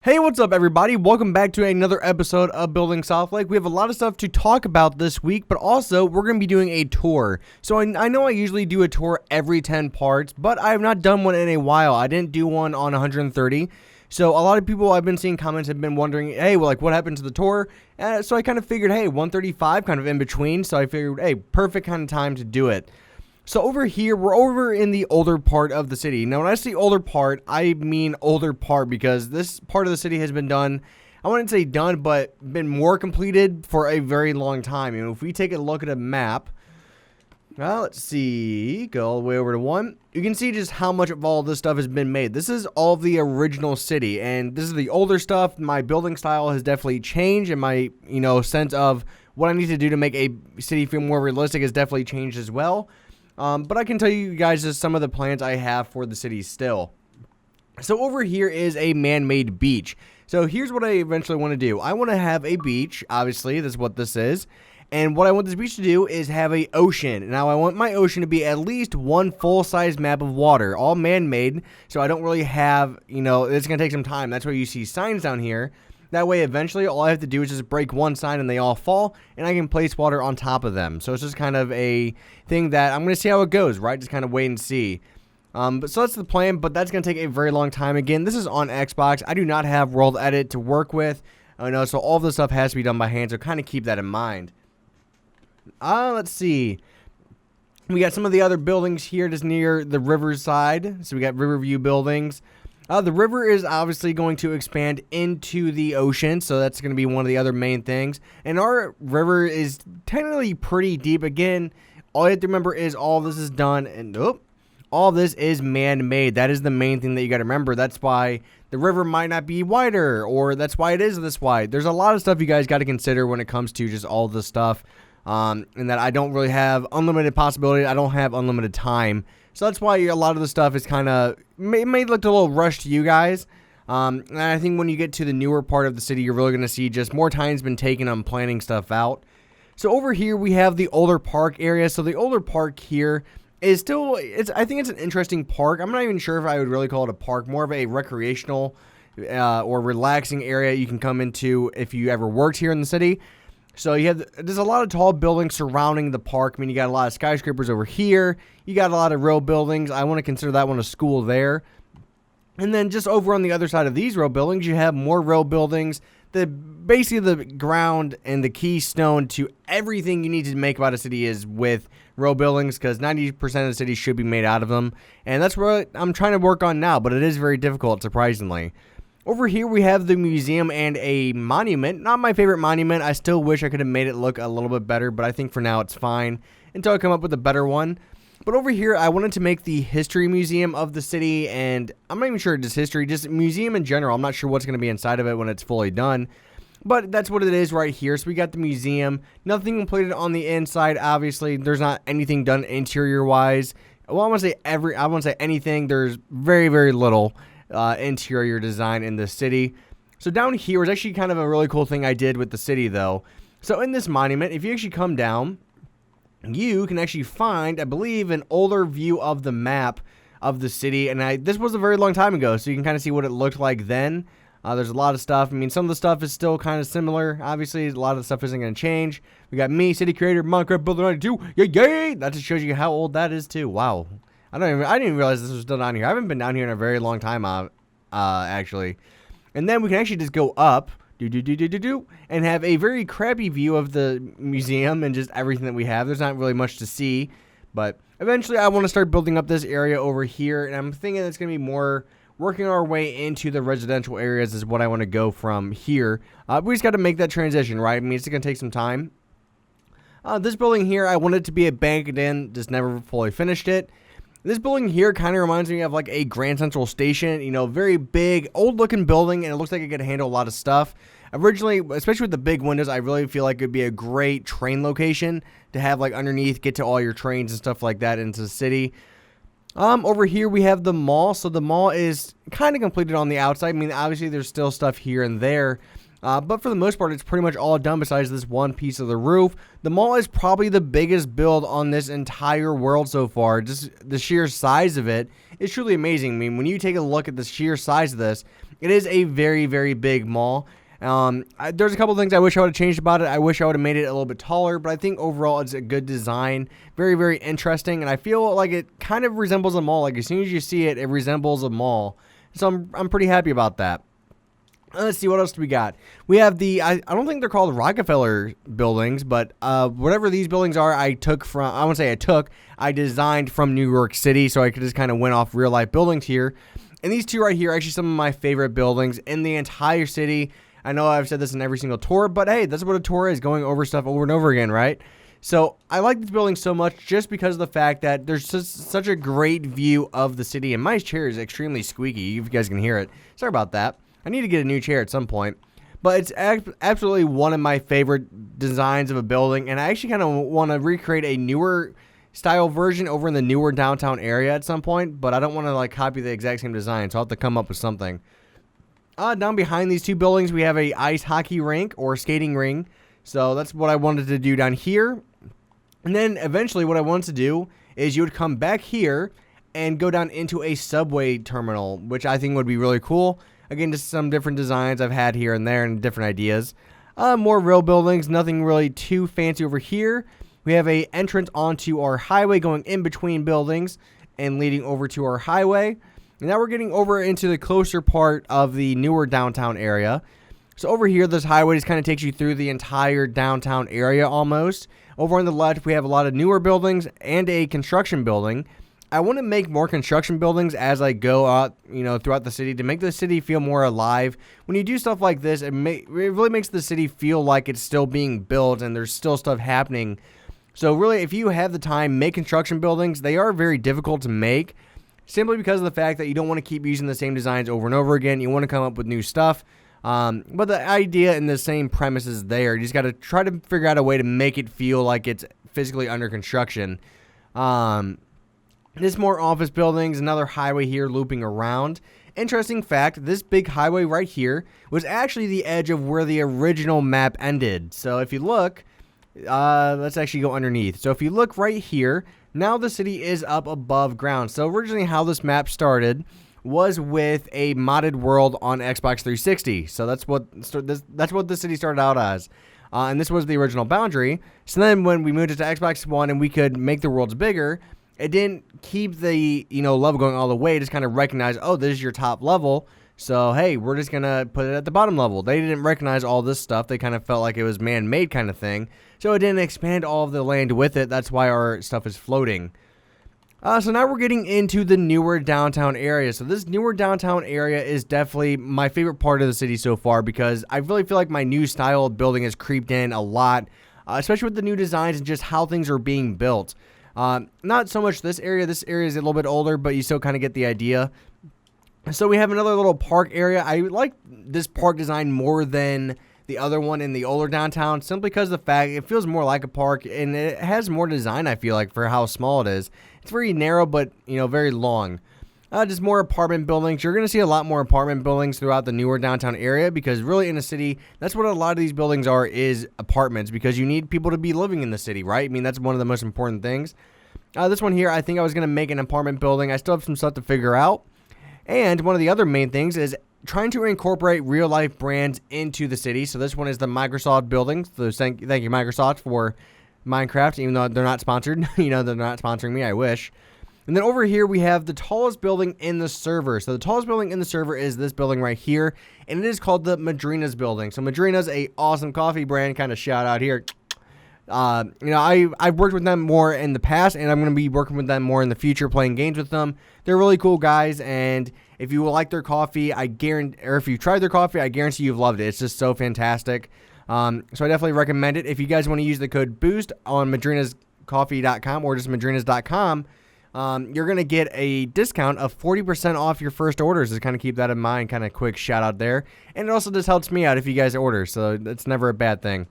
Hey, what's up everybody? Welcome back to another episode of Building Southlake. We have a lot of stuff to talk about this week, but also we're going to be doing a tour. So I know I usually do a tour every 10 parts, but I have not done one in a while. I didn't do one on 130. So a lot of people I've been seeing comments have been wondering, hey, well, like what happened to the tour? So I kind of figured, hey, 135 kind of in between. So I figured, hey, perfect kind of time to do it. So over here, we're over in the older part of the city. Now, when I say older part, I mean older part because this part of the city has been done, I wouldn't say done, but been more completed for a very long time. You know, if we take a look at a map, well, let's see, go all the way over to one. You can see just how much of all this stuff has been made. This is all of the original city, and this is the older stuff. My building style has definitely changed, and my, sense of what I need to do to make a city feel more realistic has definitely changed as well. But I can tell you guys just some of the plans I have for the city still. So over here is a man-made beach. So here's what I eventually want to do. I want to have a beach, obviously, that's what this is. And what I want this beach to do is have an ocean. Now I want my ocean to be at least one full-size map of water, all man-made. So I don't really have, it's going to take some time. That's why you see signs down here. That way, eventually, all I have to do is just break one sign and they all fall, and I can place water on top of them. So it's just kind of a thing that I'm going to see how it goes, right? Just kind of wait and see. So that's the plan, but that's going to take a very long time. Again, this is on Xbox. I do not have World Edit to work with. So all this stuff has to be done by hand, so kind of keep that in mind. Let's see. We got some of the other buildings here just near the riverside. So we got Riverview Buildings. The river is obviously going to expand into the ocean, so that's going to be one of the other main things. And our river is technically pretty deep. Again, all you have to remember is all this is done, and all this is man-made. That is the main thing that you got to remember. That's why the river might not be wider, or that's why it is this wide. There's a lot of stuff you guys got to consider when it comes to just all this stuff, and that I don't really have unlimited possibility. I don't have unlimited time. So that's why a lot of the stuff is kind of, may look a little rushed to you guys. And I think when you get to the newer part of the city, you're really going to see just more time's been taken on planning stuff out. So over here, we have the older park area. So the older park here is still, I think it's an interesting park. I'm not even sure if I would really call it a park, more of a recreational or relaxing area you can come into if you ever worked here in the city. So there's a lot of tall buildings surrounding the park. I mean, you got a lot of skyscrapers over here. You got a lot of row buildings. I want to consider that one a school there. And then just over on the other side of these row buildings, you have more row buildings. Basically the ground and the keystone to everything you need to make about a city is with row buildings, because 90% of the city should be made out of them. And that's what I'm trying to work on now, but it is very difficult, surprisingly. Over here, we have the museum and a monument. Not my favorite monument. I still wish I could have made it look a little bit better, but I think for now it's fine until I come up with a better one. But over here, I wanted to make the history museum of the city, and I'm not even sure it's history, just museum in general. I'm not sure what's going to be inside of it when it's fully done, but that's what it is right here. So we got the museum, nothing completed on the inside. Obviously, there's not anything done interior-wise. Well, I won't say anything. There's very, very little interior design in the city. So down here is actually kind of a really cool thing I did with the city though. So in this monument, if you actually come down, you can actually find, I believe, an older view of the map of the city. And this was a very long time ago, so you can kind of see what it looked like then. There's a lot of stuff. I mean, some of the stuff is still kind of similar. Obviously, a lot of the stuff isn't going to change. We got me, city creator, Minecraft Builder 92. Yay! That just shows you how old that is too. Wow. I didn't even realize this was still down here. I haven't been down here in a very long time, actually. And then we can actually just go up, and have a very crappy view of the museum and just everything that we have. There's not really much to see, but eventually I want to start building up this area over here, and I'm thinking it's going to be more working our way into the residential areas is what I want to go from here. We just got to make that transition, right? I mean, it's going to take some time. This building here, I wanted it to be a bank, and then just never fully finished it. This building here kind of reminds me of like a Grand Central Station, very big, old-looking building, and it looks like it could handle a lot of stuff. Originally, especially with the big windows, I really feel like it would be a great train location to have like underneath, get to all your trains and stuff like that into the city. Over here we have the mall. So the mall is kind of completed on the outside. I mean, obviously there's still stuff here and there. But for the most part, it's pretty much all done besides this one piece of the roof. The mall is probably the biggest build on this entire world so far. Just the sheer size of it is truly amazing. I mean, when you take a look at the sheer size of this, it is a very, very big mall. There's a couple things I wish I would have changed about it. I wish I would have made it a little bit taller, but I think overall it's a good design. Very, very interesting, and I feel like it kind of resembles a mall. Like as soon as you see it, it resembles a mall. So I'm pretty happy about that. Let's see, what else do we got? We have the, I don't think they're called Rockefeller Buildings, but whatever these buildings are, I designed from New York City, so I could just kind of went off real life buildings here. And these two right here are actually some of my favorite buildings in the entire city. I know I've said this in every single tour, but hey, that's what a tour is, going over stuff over and over again, right? So I like this building so much just because of the fact that there's such a great view of the city, and my chair is extremely squeaky, if you guys can hear it. Sorry about that. I need to get a new chair at some point. But it's absolutely one of my favorite designs of a building, and I actually kind of want to recreate a newer style version over in the newer downtown area at some point, but I don't want to like copy the exact same design, so I'll have to come up with something. Down behind these two buildings, we have a ice hockey rink or skating ring. So that's what I wanted to do down here. And then eventually what I wanted to do is you would come back here and go down into a subway terminal, which I think would be really cool. Again, just some different designs I've had here and there and different ideas. More real buildings, nothing really too fancy over here. We have a entrance onto our highway going in between buildings and leading over to our highway. And now we're getting over into the closer part of the newer downtown area. So over here, this highway just kind of takes you through the entire downtown area almost. Over on the left, we have a lot of newer buildings and a construction building. I want to make more construction buildings as I go out, throughout the city to make the city feel more alive. When you do stuff like this, it really makes the city feel like it's still being built and there's still stuff happening. So really, if you have the time, make construction buildings. They are very difficult to make, simply because of the fact that you don't want to keep using the same designs over and over again. You want to come up with new stuff. But the idea and the same premise is there. You just got to try to figure out a way to make it feel like it's physically under construction. This more office buildings, another highway here looping around. Interesting fact, this big highway right here was actually the edge of where the original map ended. So if you look, let's actually go underneath. So if you look right here, now the city is up above ground. So originally how this map started was with a modded world on Xbox 360. So that's what the city started out as. And this was the original boundary. So then when we moved it to Xbox One and we could make the worlds bigger, it didn't keep the level going all the way. It just kind of recognized, oh, this is your top level. So, hey, we're just going to put it at the bottom level. They didn't recognize all this stuff. They kind of felt like it was man-made kind of thing. So it didn't expand all of the land with it. That's why our stuff is floating. So now we're getting into the newer downtown area. So this newer downtown area is definitely my favorite part of the city so far because I really feel like my new style of building has creeped in a lot, especially with the new designs and just how things are being built. Not so much this area. This area is a little bit older, but you still kind of get the idea. So we have another little park area. I like this park design more than the other one in the older downtown, simply because of the fact it feels more like a park and it has more design, I feel like, for how small it is. It's very narrow, but, very long. Just more apartment buildings. You're going to see a lot more apartment buildings throughout the newer downtown area because really in a city, that's what a lot of these buildings are, is apartments, because you need people to be living in the city, right? I mean, that's one of the most important things. This one here, I think I was going to make an apartment building. I still have some stuff to figure out. And one of the other main things is trying to incorporate real-life brands into the city. So this one is the Microsoft buildings. So thank you, Microsoft, for Minecraft, even though they're not sponsored. They're not sponsoring me. I wish. And then over here, we have the tallest building in the server. So the tallest building in the server is this building right here, and it is called the Madrina's building. So Madrina's a awesome coffee brand, kind of shout out here. I've worked with them more in the past, and I'm going to be working with them more in the future, playing games with them. They're really cool guys, and if you like their coffee, if you tried their coffee, I guarantee you've loved it. It's just so fantastic. So I definitely recommend it. If you guys want to use the code BOOST on madrinascoffee.com or just madrinas.com, you're going to get a discount of 40% off your first orders. Just kind of keep that in mind, kind of quick shout out there. And it also just helps me out if you guys order, so it's never a bad thing.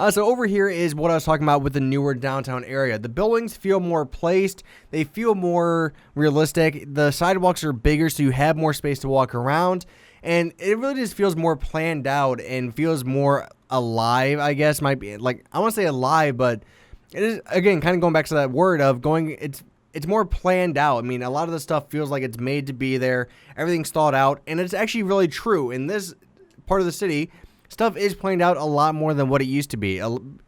So over here is what I was talking about with the newer downtown area. The buildings feel more placed. They feel more realistic. The sidewalks are bigger, so you have more space to walk around. And it really just feels more planned out and feels more alive, I guess. Might be like, I want to say alive, but it is, again, kind of going back to that word of going, it's it's more planned out. I mean, a lot of the stuff feels like it's made to be there. Everything's thought out, and it's actually really true. In this part of the city, stuff is planned out a lot more than what it used to be.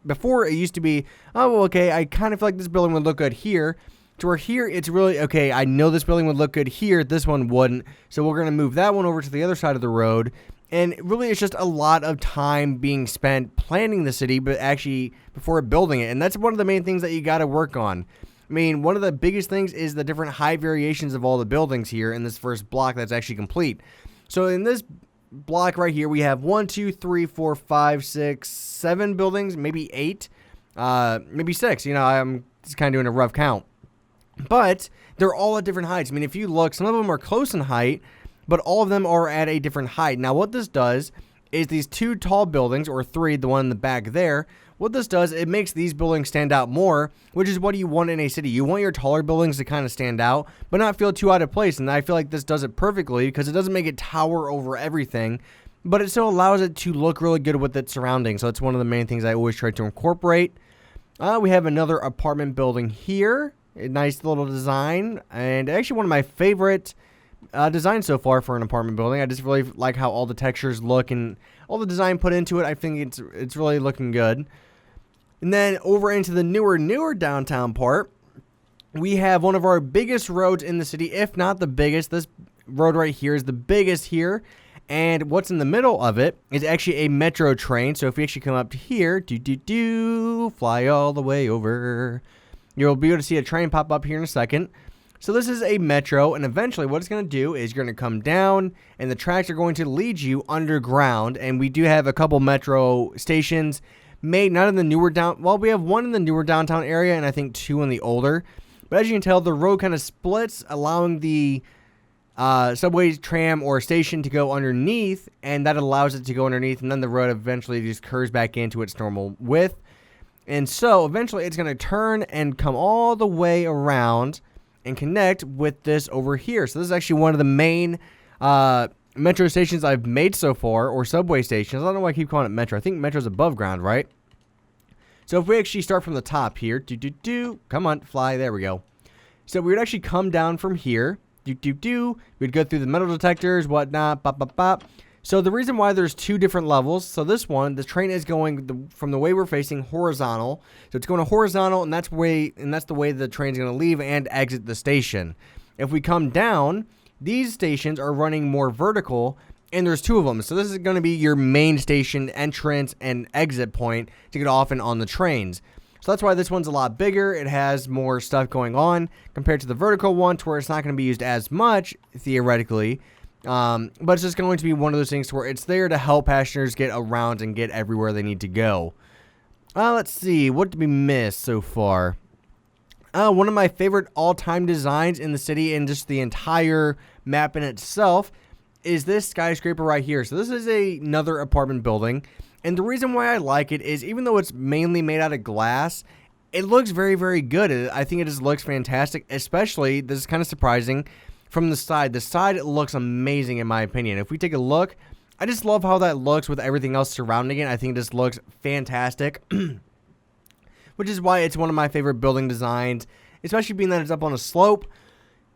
Before, it used to be, oh, well, okay, I kind of feel like this building would look good here. To where here, it's really, okay, I know this building would look good here, this one wouldn't, so we're going to move that one over to the other side of the road. And really, it's just a lot of time being spent planning the city, but actually before building it. And that's one of the main things that you got to work on. I mean, one of the biggest things is the different height variations of all the buildings here in this first block that's actually complete. So in this block right here, we have 1, 2, 3, 4, 5, 6, 7 buildings, maybe 8, maybe 6. You know, I'm just kind of doing a rough count. But they're all at different heights. I mean, if you look, some of them are close in height, but all of them are at a different height. Now, what this does is these 2 tall buildings, or 3, the one in the back there, what this does, it makes these buildings stand out more, which is what you want in a city. You want your taller buildings to kind of stand out, but not feel too out of place. And I feel like this does it perfectly because it doesn't make it tower over everything, but it still allows it to look really good with its surroundings. So it's one of the main things I always try to incorporate. We have another apartment building here. A nice little design, and actually one of my favorite designs so far for an apartment building. I just really like how all the textures look and all the design put into it. I think it's really looking good. And then over into the newer downtown part, we have one of our biggest roads in the city, if not the biggest. This road right here is the biggest here. And what's in the middle of it is actually a metro train. So if we actually come up to here, fly all the way over, you'll be able to see a train pop up here in a second. So this is a metro, and eventually what it's going to do is you're going to come down, and the tracks are going to lead you underground. And we do have a couple metro stations made not in the newer we have one in the newer downtown area, and I think 2 in the older. But as you can tell, the road kind of splits, allowing the subway, tram, or station to go underneath, and that allows it to go underneath, and then the road eventually just curves back into its normal width. And so eventually it's going to turn and come all the way around and connect with this over here. So this is actually one of the main metro stations I've made so far, or subway stations. I don't know why I keep calling it metro. I think metro's above ground, right? So if we actually start from the top here, come on, fly, there we go. So we would actually come down from here, we'd go through the metal detectors, whatnot, So the reason why there's 2 different levels, so this one, the train is going from the way we're facing horizontal. So it's going to horizontal, and that's the way the train's going to leave and exit the station. If we come down, these stations are running more vertical, and there's 2 of them. So this is going to be your main station entrance and exit point to get off and on the trains. So that's why this one's a lot bigger. It has more stuff going on compared to the vertical one, to where it's not going to be used as much, theoretically. But it's just going to be one of those things where it's there to help passengers get around and get everywhere they need to go. Let's see. What did we miss so far? One of my favorite all-time designs in the city and just the entire map in itself is this skyscraper right here. So this is another apartment building. And the reason why I like it is, even though it's mainly made out of glass, it looks very, very good. I think it just looks fantastic, especially, this is kind of surprising, from the side. The side looks amazing in my opinion. If we take a look, I just love how that looks with everything else surrounding it. I think it just looks fantastic, which is why it's one of my favorite building designs, especially being that it's up on a slope.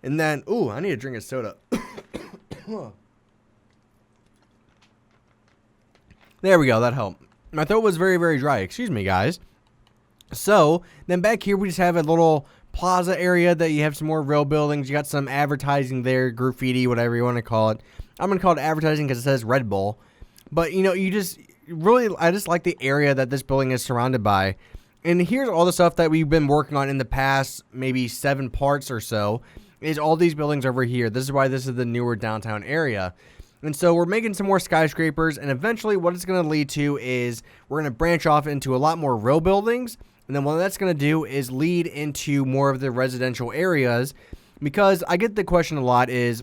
And then, ooh, I need to drink a soda. There we go, that helped. My throat was very, very dry. Excuse me, guys. So, then back here we just have a little plaza area that you have some more real buildings. You got some advertising there, graffiti, whatever you want to call it. I'm going to call it advertising because it says Red Bull. But, you know, I just like the area that this building is surrounded by. And here's all the stuff that we've been working on in the past maybe 7 parts or so, is all these buildings over here. This is why this is the newer downtown area. And so we're making some more skyscrapers, and eventually what it's going to lead to is we're going to branch off into a lot more row buildings. And then what that's going to do is lead into more of the residential areas, because I get the question a lot is,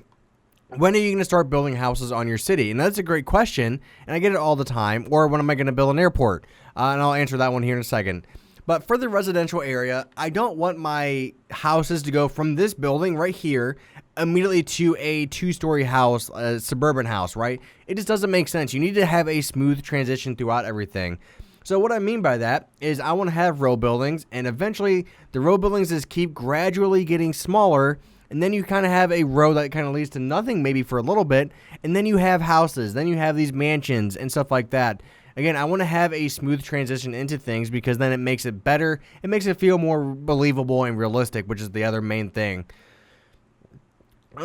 when are you going to start building houses on your city? And that's a great question, and I get it all the time. Or when am I going to build an airport? And I'll answer that one here in a second. But for the residential area, I don't want my houses to go from this building right here immediately to a 2-story house, a suburban house, right? It just doesn't make sense. You need to have a smooth transition throughout everything. So what I mean by that is I want to have row buildings, and eventually the row buildings just keep gradually getting smaller, and then you kind of have a row that kind of leads to nothing maybe for a little bit, and then you have houses, then you have these mansions and stuff like that. Again, I want to have a smooth transition into things because then it makes it better. It makes it feel more believable and realistic, which is the other main thing.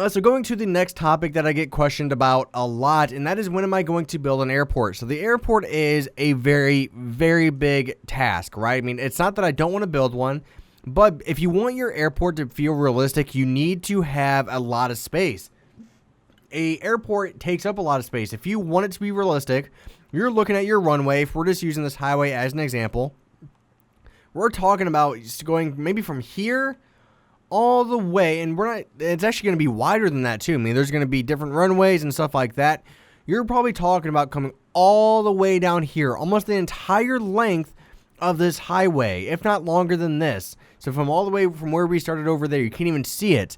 So going to the next topic that I get questioned about a lot, and that is when am I going to build an airport? So the airport is a very, very big task, right? I mean, it's not that I don't want to build one, but if you want your airport to feel realistic, you need to have a lot of space. An airport takes up a lot of space. If you want it to be realistic, you're looking at your runway. If we're just using this highway as an example, we're talking about going maybe from here all the way, and it's actually going to be wider than that too. I mean, there's going to be different runways and stuff like that. You're probably talking about coming all the way down here, almost the entire length of this highway, if not longer than this. So from all the way from where we started over there, you can't even see it.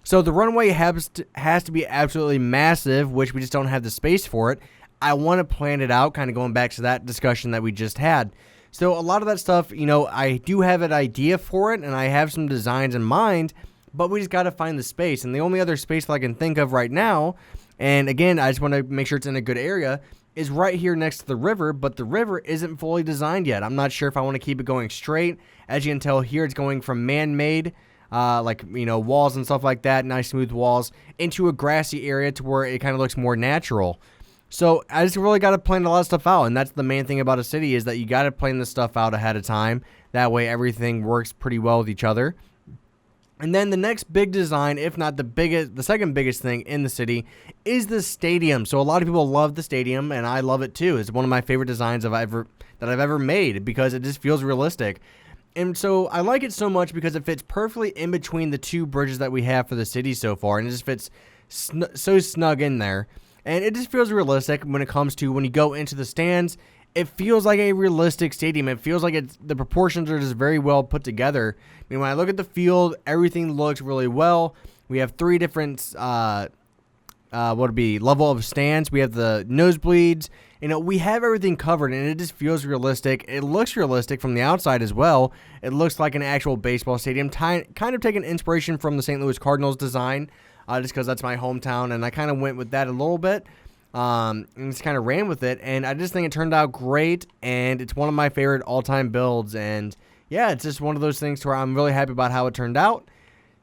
So the runway has to be absolutely massive, which we just don't have the space for it. I want to plan it out, kind of going back to that discussion that we just had. So a lot of that stuff, you know, I do have an idea for it, and I have some designs in mind, but we just got to find the space. And the only other space that I can think of right now, and again, I just want to make sure it's in a good area, is right here next to the river, but the river isn't fully designed yet. I'm not sure if I want to keep it going straight. As you can tell here, it's going from man-made, like, you know, walls and stuff like that, nice smooth walls, into a grassy area to where it kind of looks more natural. So I just really got to plan a lot of stuff out, and that's the main thing about a city is that you got to plan this stuff out ahead of time. That way everything works pretty well with each other. And then the next big design, if not the second biggest thing in the city, is the stadium. So a lot of people love the stadium, and I love it too. It's one of my favorite designs that I've ever made because it just feels realistic. And so I like it so much because it fits perfectly in between the two bridges that we have for the city so far, and it just fits so snug in there. And it just feels realistic when it comes to when you go into the stands. It feels like a realistic stadium. It feels like the proportions are just very well put together. I mean, when I look at the field, everything looks really well. We have three different level of stands. We have the nosebleeds. You know, we have everything covered, and it just feels realistic. It looks realistic from the outside as well. It looks like an actual baseball stadium, kind of taking inspiration from the St. Louis Cardinals design. Just because that's my hometown, and I kind of went with that a little bit, and just kind of ran with it, and I just think it turned out great, and it's one of my favorite all-time builds, and yeah, it's just one of those things where I'm really happy about how it turned out.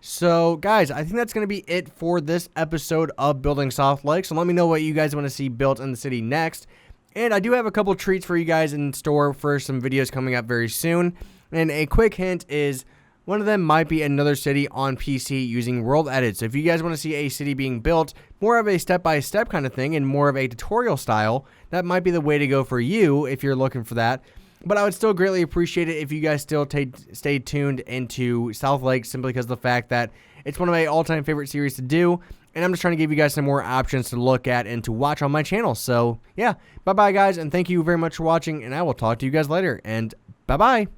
So, guys, I think that's going to be it for this episode of Building Southlake, so let me know what you guys want to see built in the city next, and I do have a couple treats for you guys in store for some videos coming up very soon, and a quick hint is one of them might be another city on PC using world edit. So if you guys want to see a city being built, more of a step-by-step kind of thing and more of a tutorial style, that might be the way to go for you if you're looking for that. But I would still greatly appreciate it if you guys still stay tuned into Southlake simply because of the fact that it's one of my all-time favorite series to do. And I'm just trying to give you guys some more options to look at and to watch on my channel. So yeah, bye-bye guys, and thank you very much for watching, and I will talk to you guys later. And bye-bye.